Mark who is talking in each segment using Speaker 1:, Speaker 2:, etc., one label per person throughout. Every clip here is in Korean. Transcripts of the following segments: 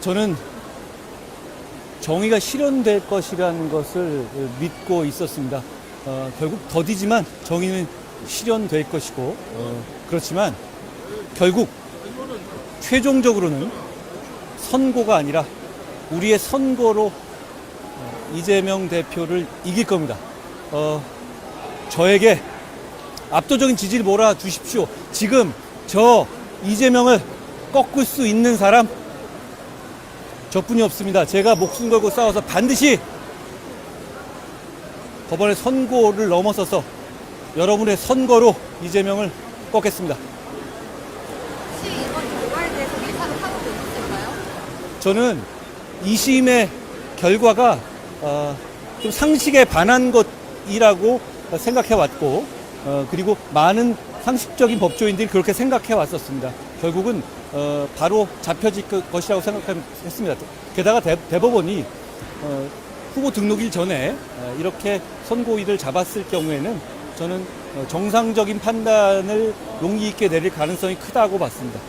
Speaker 1: 저는 정의가 실현될 것이라는 것을 믿고 있었습니다. 결국 더디지만 정의는 실현될 것이고, 그렇지만 결국 최종적으로는 선고가 아니라 우리의 선거로 이재명 대표를 이길 겁니다. 저에게 압도적인 지지를 몰아주십시오. 지금 저 이재명을 꺾을 수 있는 사람 저뿐이 없습니다. 제가 목숨 걸고 싸워서 반드시 법원의 선고를 넘어서서 여러분의 선거로 이재명을 꺾겠습니다.
Speaker 2: 혹시 이번 결과에 대해서 예상을 하고 있을까요?
Speaker 1: 저는 2심의 결과가 좀 상식에 반한 것이라고 생각해 왔고, 그리고 많은 상식적인 법조인들이 그렇게 생각해 왔었습니다. 결국은 바로 잡혀질 것이라고 생각했습니다. 게다가 대법원이 후보 등록일 전에 이렇게 선고일을 잡았을 경우에는 저는 정상적인 판단을 용기 있게 내릴 가능성이 크다고 봤습니다.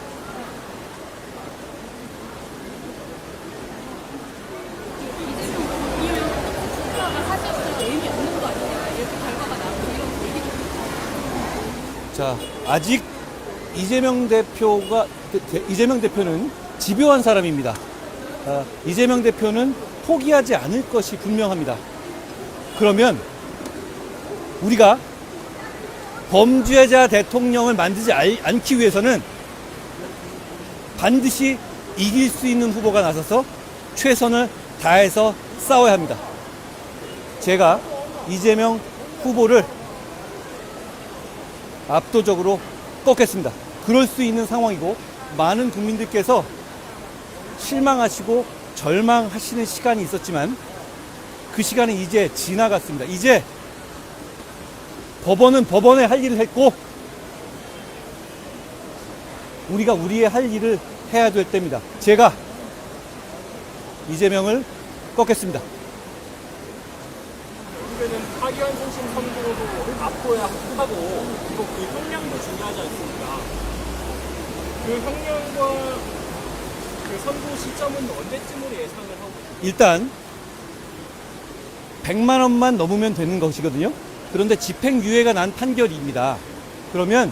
Speaker 1: 자, 아직 이재명 대표는 집요한 사람입니다. 이재명 대표는 포기하지 않을 것이 분명합니다. 그러면 우리가 범죄자 대통령을 만들지 않기 위해서는 반드시 이길 수 있는 후보가 나서서 최선을 다해서 싸워야 합니다. 제가 이재명 후보를 압도적으로 꺾겠습니다. 그럴 수 있는 상황이고, 많은 국민들께서 실망하시고 절망하시는 시간이 있었지만 그 시간은 이제 지나갔습니다. 이제 법원은 법원의 할 일을 했고, 우리가 우리의 할 일을 해야 될 때입니다. 제가 이재명을 꺾겠습니다.
Speaker 3: 결국에는 파기환 선심 선고도 앞둬야 하고, 그리고 그 형량도 중요하지 않습니까? 그 형량과 그 선고 시점은 언제쯤으로 예상을 하고 있습니까?
Speaker 1: 일단 100만 원만 넘으면 되는 것이거든요. 그런데 집행유예가 난 판결입니다. 그러면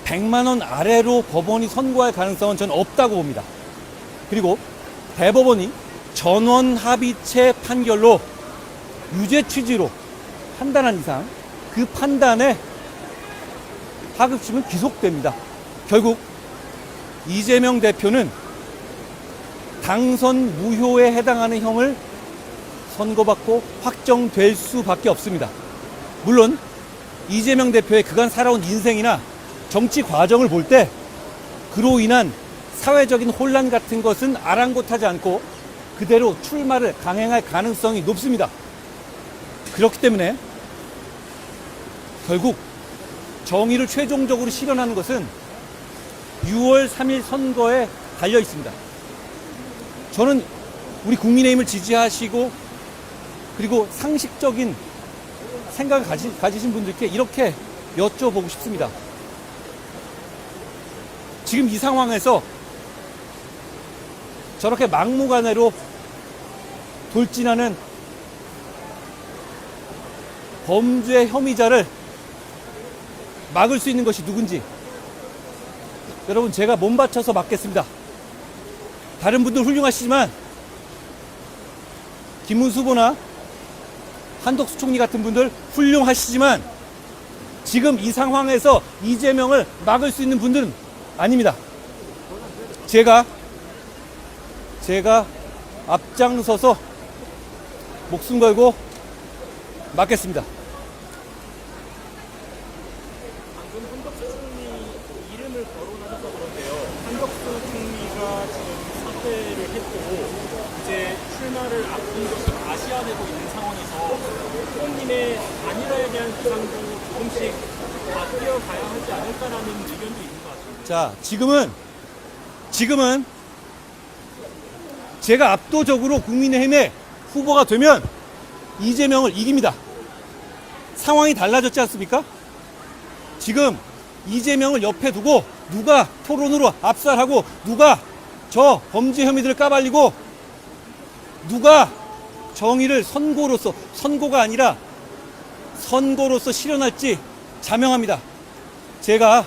Speaker 1: 100만 원 아래로 법원이 선고할 가능성은 저는 없다고 봅니다. 그리고 대법원이 전원 합의체 판결로 유죄 취지로 판단한 이상 그 판단에 하급심은 기속됩니다. 결국 이재명 대표는 당선 무효에 해당하는 형을 선고받고 확정될 수밖에 없습니다. 물론 이재명 대표의 그간 살아온 인생이나 정치 과정을 볼 때 그로 인한 사회적인 혼란 같은 것은 아랑곳하지 않고 그대로 출마를 강행할 가능성이 높습니다. 그렇기 때문에 결국 정의를 최종적으로 실현하는 것은 6월 3일 선거에 달려 있습니다. 저는 우리 국민의힘을 지지하시고 그리고 상식적인 생각을 가지신 분들께 이렇게 여쭤보고 싶습니다. 지금 이 상황에서 저렇게 막무가내로 돌진하는 범죄 혐의자를 막을 수 있는 것이 누군지 여러분, 제가 몸 바쳐서 막겠습니다. 다른 분들 훌륭하시지만 김문수 후보나 한덕수 총리 같은 분들 훌륭하시지만 지금 이 상황에서 이재명을 막을 수 있는 분들은 아닙니다. 제가 앞장서서 목숨 걸고 막겠습니다.
Speaker 3: 방금 한덕수 총리 이름을 거론하셔서 그런데요. 한덕수 총리가 지금 사퇴를 했고 이제 출마를 앞둔 것이 아시아되고 있는 상황에서 후보님의 단일화에 대한 구상도 조금씩 바뀌어 가야 하지 않을까라는 의견도 있는 것 같습니다.
Speaker 1: 자, 지금은 제가 압도적으로 국민의힘의 후보가 되면 이재명을 이깁니다. 상황이 달라졌지 않습니까? 지금 이재명을 옆에 두고 누가 토론으로 압살하고 누가 저 범죄 혐의들을 까발리고 누가 정의를 선고가 아니라 선고로서 실현할지 자명합니다. 제가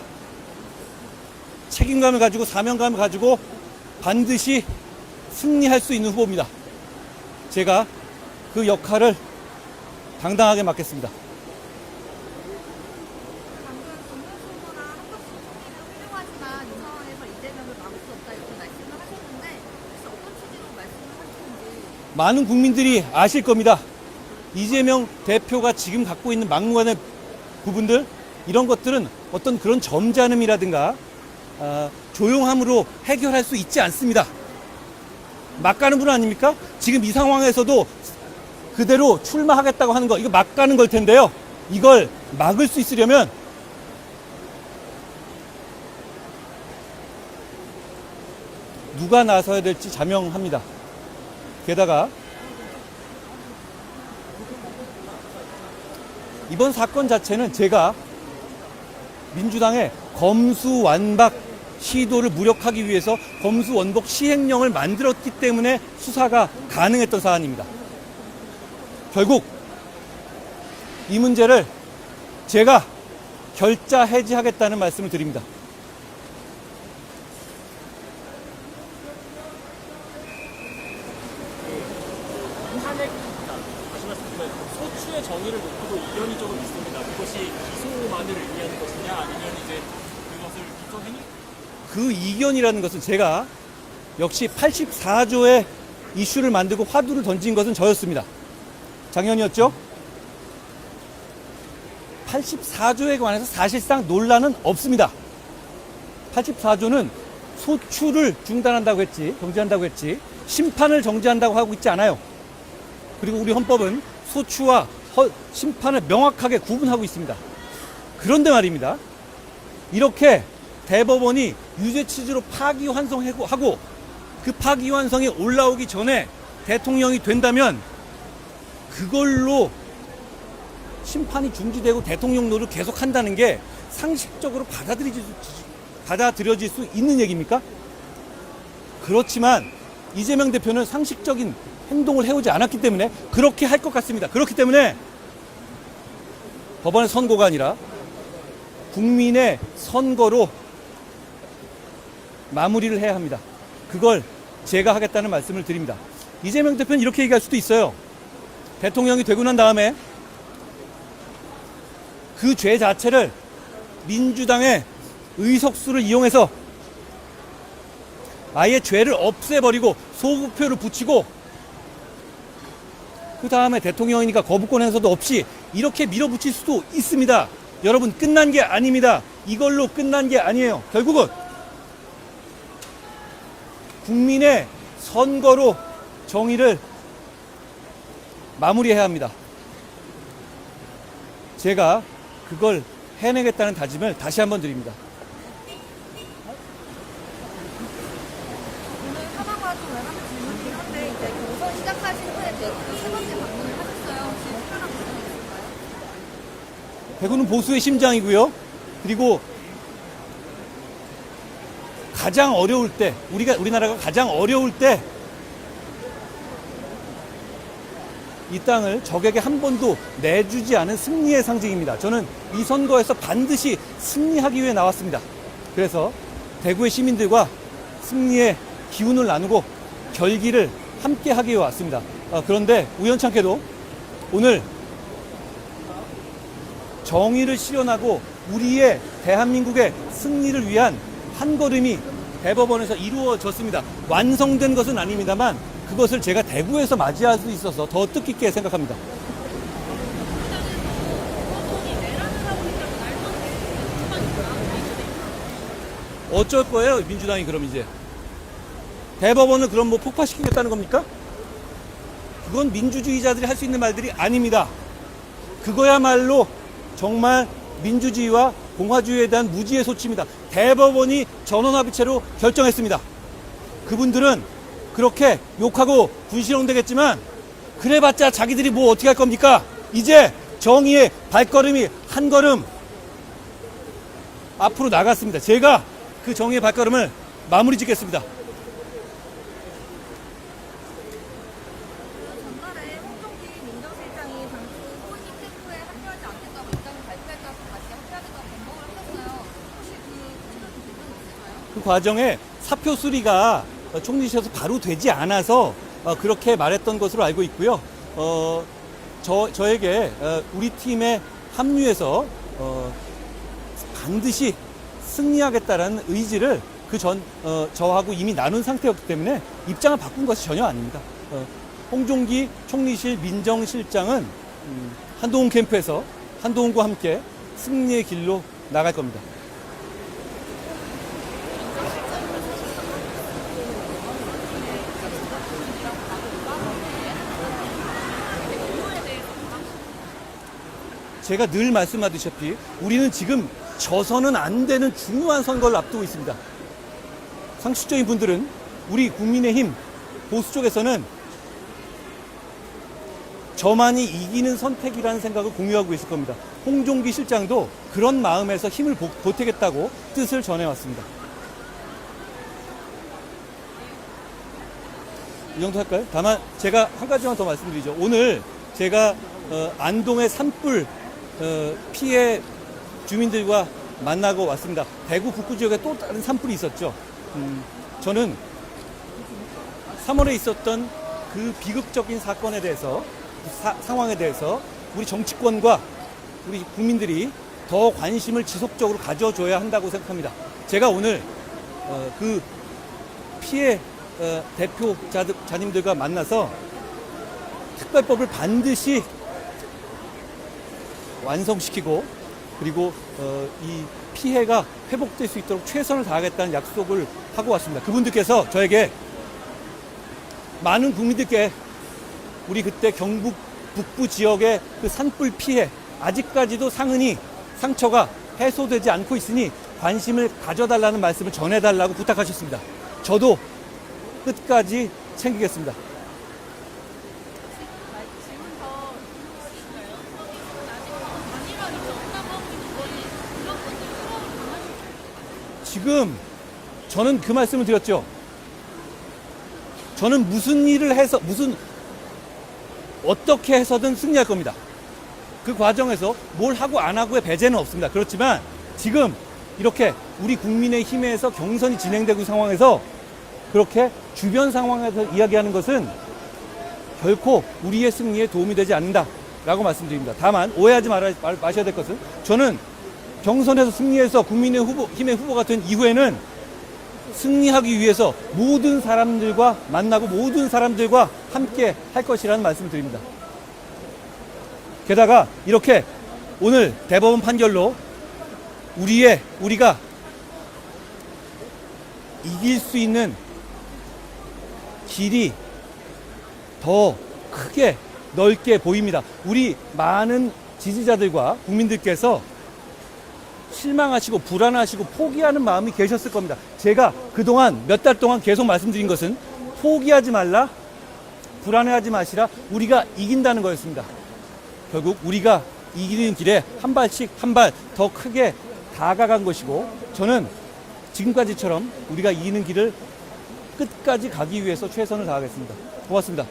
Speaker 1: 책임감을 가지고 사명감을 가지고 반드시 승리할 수 있는 후보입니다. 제가 그 역할을 당당하게 맡겠습니다.
Speaker 2: 방금 정명수 후보나 한덕수 총리는 훌륭하지만 이 상황에서 이재명을 막을 수 없다 이렇게 말씀을 하셨는데 혹시 어떤 취지로 말씀을 하시는지
Speaker 1: 많은 국민들이 아실 겁니다. 이재명 대표가 지금 갖고 있는 막무가내 부분들, 이런 것들은 어떤 그런 점잖음이라든가 조용함으로 해결할 수 있지 않습니다. 막 가는 분 아닙니까? 지금 이 상황에서도 그대로 출마하겠다고 하는 거, 이거 막 가는 걸 텐데요. 이걸 막을 수 있으려면 누가 나서야 될지 자명합니다. 게다가 이번 사건 자체는 제가 민주당의 검수완박 시도를 무력하기 위해서 검수원복 시행령을 만들었기 때문에 수사가 가능했던 사안입니다. 결국 이 문제를 제가 결자 해지하겠다는 말씀을 드립니다.
Speaker 3: 탄핵, 다시 말씀드리면 소추의 정의를 놓고도 이견이 조금 있습니다. 그것이 기소만을 의미하는 것이냐 아니면 이제 그것을 기소행위?
Speaker 1: 그 이견이라는 것은 제가 역시 84조의 이슈를 만들고 화두를 던진 것은 저였습니다. 작년이었죠? 84조에 관해서 사실상 논란은 없습니다. 84조는 소추를 중단한다고 했지, 정지한다고 했지, 심판을 정지한다고 하고 있지 않아요. 그리고 우리 헌법은 소추와 심판을 명확하게 구분하고 있습니다. 그런데 말입니다. 이렇게 대법원이 유죄 취지로 파기환송하고 그 파기환송이 올라오기 전에 대통령이 된다면 그걸로 심판이 중지되고 대통령노를 계속한다는 게 상식적으로 받아들여질 수 있는 얘기입니까? 그렇지만 이재명 대표는 상식적인 행동을 해오지 않았기 때문에 그렇게 할 것 같습니다. 그렇기 때문에 법원의 선고가 아니라 국민의 선거로 마무리를 해야 합니다. 그걸 제가 하겠다는 말씀을 드립니다. 이재명 대표는 이렇게 얘기할 수도 있어요. 대통령이 되고 난 다음에 그 죄 자체를 민주당의 의석수를 이용해서 아예 죄를 없애버리고 소급표를 붙이고 그 다음에 대통령이니까 거부권 행사도 없이 이렇게 밀어붙일 수도 있습니다. 여러분, 끝난 게 아닙니다. 이걸로 끝난 게 아니에요. 결국은 국민의 선거로 정의를 마무리해야 합니다. 제가 그걸 해내겠다는 다짐을 다시 한번 드립니다.
Speaker 2: 오늘 하나가 좀 외람된 질문이긴 한데 이제 경선 시작하신 후에 대구 세 번째 방문을 하셨어요. 혹시 특별한 부분이 있을까요?
Speaker 1: 대구는 보수의 심장이고요. 그리고 가장 어려울 때, 우리나라가 가장 어려울 때 이 땅을 적에게 한 번도 내주지 않은 승리의 상징입니다. 저는 이 선거에서 반드시 승리하기 위해 나왔습니다. 그래서 대구의 시민들과 승리의 기운을 나누고 결기를 함께 하기 위해 왔습니다. 그런데 우연찮게도 오늘 정의를 실현하고 우리의 대한민국의 승리를 위한 한 걸음이 대법원에서 이루어졌습니다. 완성된 것은 아닙니다만 그것을 제가 대구에서 맞이할 수 있어서 더 뜻깊게 생각합니다. 어쩔 거예요, 민주당이 그럼 이제? 대법원을 그럼 뭐 폭파시키겠다는 겁니까? 그건 민주주의자들이 할 수 있는 말들이 아닙니다. 그거야말로 정말 민주주의와 공화주의에 대한 무지의 소치입니다. 대법원이 전원합의체로 결정했습니다. 그분들은 그렇게 욕하고 분신홍되겠지만 그래봤자 자기들이 뭐 어떻게 할 겁니까? 이제 정의의 발걸음이 한 걸음 앞으로 나갔습니다. 제가 그 정의의 발걸음을 마무리 짓겠습니다. 과정에 사표 수리가 총리실에서 바로 되지 않아서 그렇게 말했던 것으로 알고 있고요. 저에게 우리 팀에 합류해서 반드시 승리하겠다라는 의지를 저하고 이미 나눈 상태였기 때문에 입장을 바꾼 것이 전혀 아닙니다. 홍종기 총리실 민정실장은 한동훈 캠프에서 한동훈과 함께 승리의 길로 나갈 겁니다. 제가 늘 말씀하듯이 우리는 지금 져서는 안 되는 중요한 선거를 앞두고 있습니다. 상식적인 분들은 우리 국민의힘 보수 쪽에서는 저만이 이기는 선택이라는 생각을 공유하고 있을 겁니다. 홍종기 실장도 그런 마음에서 힘을 보태겠다고 뜻을 전해왔습니다. 이 정도 할까요? 다만 제가 한 가지만 더 말씀드리죠. 오늘 제가 안동의 산불 피해 주민들과 만나고 왔습니다. 대구 북구 지역에 또 다른 산불이 있었죠. 저는 3월에 있었던 그 비극적인 사건에 대해서 상황에 대해서 우리 정치권과 우리 국민들이 더 관심을 지속적으로 가져줘야 한다고 생각합니다. 제가 오늘 그 피해 대표자님들과 만나서 특별법을 반드시 완성시키고 그리고 이 피해가 회복될 수 있도록 최선을 다하겠다는 약속을 하고 왔습니다. 그분들께서 저에게 많은 국민들께 우리 그때 경북 북부 지역의 그 산불 피해 아직까지도 상처가 해소되지 않고 있으니 관심을 가져달라는 말씀을 전해달라고 부탁하셨습니다. 저도 끝까지 챙기겠습니다.
Speaker 2: 질문 더 있을까요? 아직 단일화 이제 없다고 하고 있는 거니 이런 것들 수업을 강화시켜요.
Speaker 1: 지금 저는 그 말씀을 드렸죠. 저는 무슨 일을 해서 어떻게 해서든 승리할 겁니다. 그 과정에서 뭘 하고 안 하고의 배제는 없습니다. 그렇지만 지금 이렇게 우리 국민의힘에서 경선이 진행되고 있는 상황에서 그렇게 주변 상황에서 이야기하는 것은 결코 우리의 승리에 도움이 되지 않는다라고 말씀드립니다. 다만 오해하지 마셔야 될 것은 저는 경선에서 승리해서 국민의힘의 후보가 된 이후에는 승리하기 위해서 모든 사람들과 만나고 모든 사람들과 함께 할 것이라는 말씀을 드립니다. 게다가 이렇게 오늘 대법원 판결로 우리가 이길 수 있는 길이 더 크게 넓게 보입니다. 우리 많은 지지자들과 국민들께서 실망하시고 불안하시고 포기하는 마음이 계셨을 겁니다. 제가 그동안 몇 달 동안 계속 말씀드린 것은 포기하지 말라, 불안해하지 마시라, 우리가 이긴다는 거였습니다. 결국 우리가 이기는 길에 한 발씩 한 발 더 크게 다가간 것이고 저는 지금까지처럼 우리가 이기는 길을 끝까지 가기 위해서 최선을 다하겠습니다. 고맙습니다.